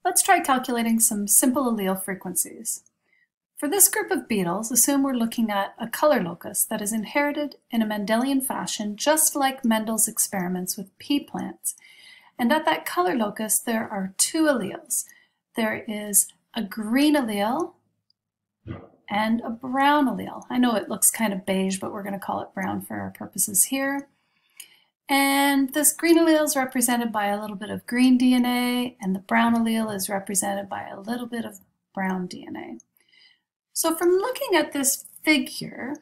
Let's try calculating some simple allele frequencies. For this group of beetles, assume we're looking at a color locus that is inherited in a Mendelian fashion, just like Mendel's experiments with pea plants. And at that color locus, there are two alleles. There is a green allele and a brown allele. I know it looks kind of beige, but we're going to call it brown for our purposes here. And this green allele is represented by a little bit of green DNA, and the brown allele is represented by a little bit of brown DNA. So from looking at this figure,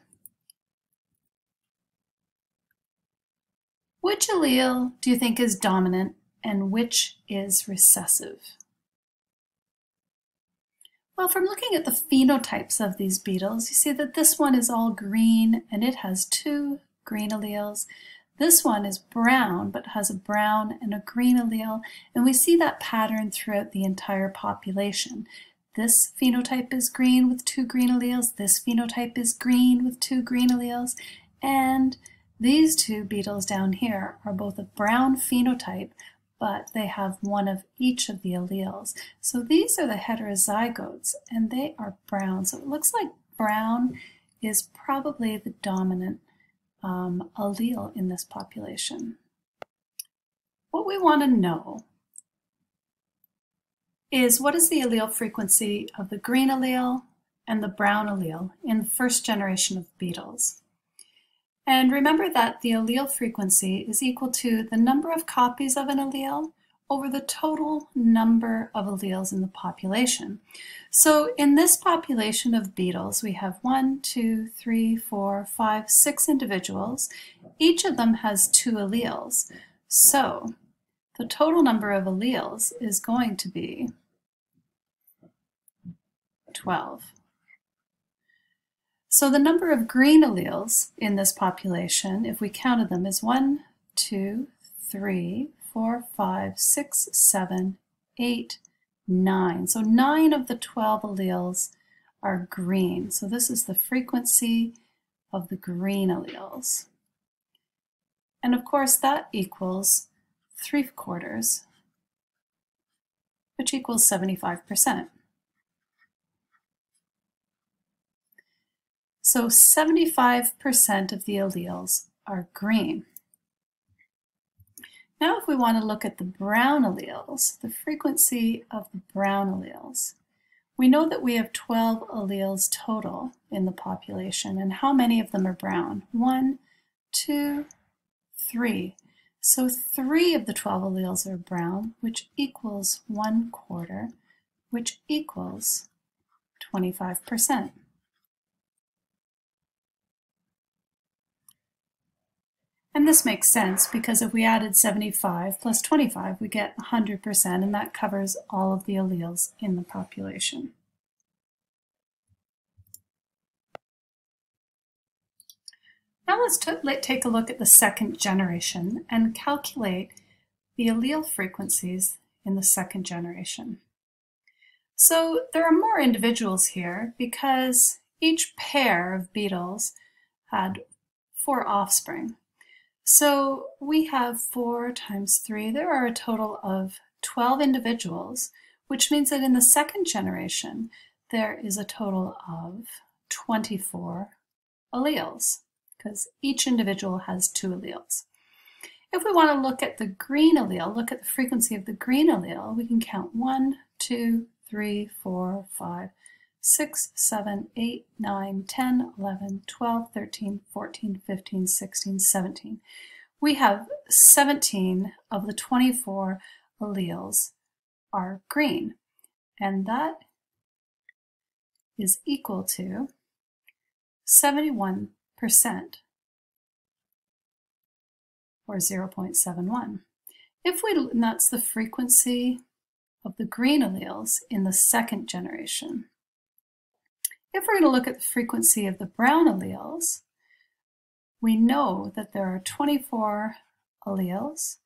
which allele do you think is dominant and which is recessive? Well, from looking at the phenotypes of these beetles, you see that this one is all green and it has two green alleles. This one is brown, but has a brown and a green allele, and we see that pattern throughout the entire population. This phenotype is green with two green alleles, this phenotype is green with two green alleles, and these two beetles down here are both a brown phenotype, but they have one of each of the alleles. So these are the heterozygotes, and they are brown. So it looks like brown is probably the dominant allele in this population. What we want to know is what is the allele frequency of the green allele and the brown allele in the first generation of beetles. And remember that the allele frequency is equal to the number of copies of an allele over the total number of alleles in the population. So in this population of beetles, we have 1, 2, 3, 4, 5, 6 individuals. Each of them has two alleles. So the total number of alleles is going to be 12. So the number of green alleles in this population, if we counted them, is 1, 2, 3, 4, 5, 6, 7, 8, 9. So 9 of the 12 alleles are green. So this is the frequency of the green alleles. And of course that equals 3/4, which equals 75%. So 75% of the alleles are green. Now if we want to look at the brown alleles, the frequency of the brown alleles, we know that we have 12 alleles total in the population, and how many of them are brown? 1, 2, 3. So 3 of the 12 alleles are brown, which equals 1/4, which equals 25%. And this makes sense because if we added 75 plus 25, we get 100%, and that covers all of the alleles in the population. Now let's take a look at the second generation and calculate the allele frequencies in the second generation. So there are more individuals here because each pair of beetles had 4 offspring. So we have 4 times 3. There are a total of 12 individuals, which means that in the second generation, there is a total of 24 alleles, because each individual has 2 alleles. If we want to look at the green allele, look at the frequency of the green allele, we can count 1, 2, 3, 4, 5, 6, 7, 8, 9, 10, 11, 12, 13, 14, 15, 16, 17. We have 17 of the 24 alleles are green, and that is equal to 71%, or 0.71. And that's the frequency of the green alleles in the second generation. If we're going to look at the frequency of the brown alleles, we know that there are 24 alleles,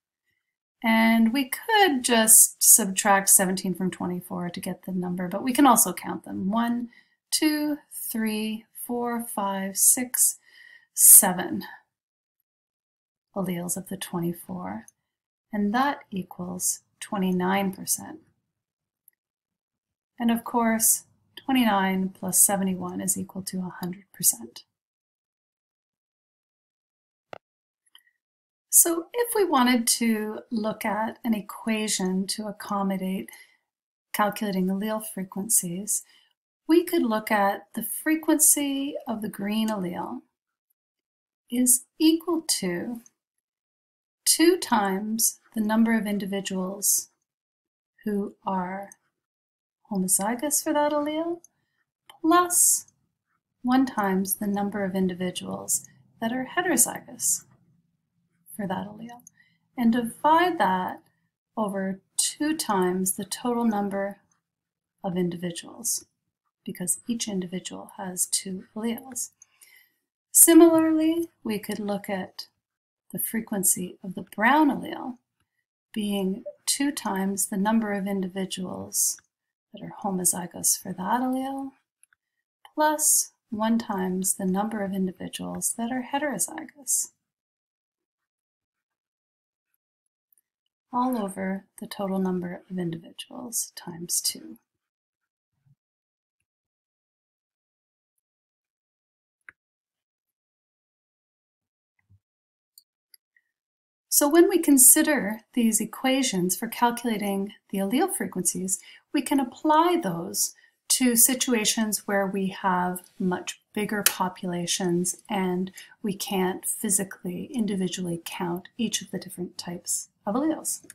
and we could just subtract 17 from 24 to get the number, but we can also count them. 1, 2, 3, 4, 5, 6, 7 alleles of the 24, and that equals 29%. And of course, 29 plus 71 is equal to 100%. So if we wanted to look at an equation to accommodate calculating allele frequencies, we could look at the frequency of the green allele is equal to 2 times the number of individuals who are homozygous for that allele plus 1 times the number of individuals that are heterozygous for that allele, and divide that over 2 times the total number of individuals, because each individual has 2 alleles. Similarly, we could look at the frequency of the brown allele being 2 times the number of individuals that are homozygous for that allele plus 1 times the number of individuals that are heterozygous, all over the total number of individuals times 2. So when we consider these equations for calculating the allele frequencies, we can apply those to situations where we have much bigger populations and we can't physically, individually count each of the different types of alleles.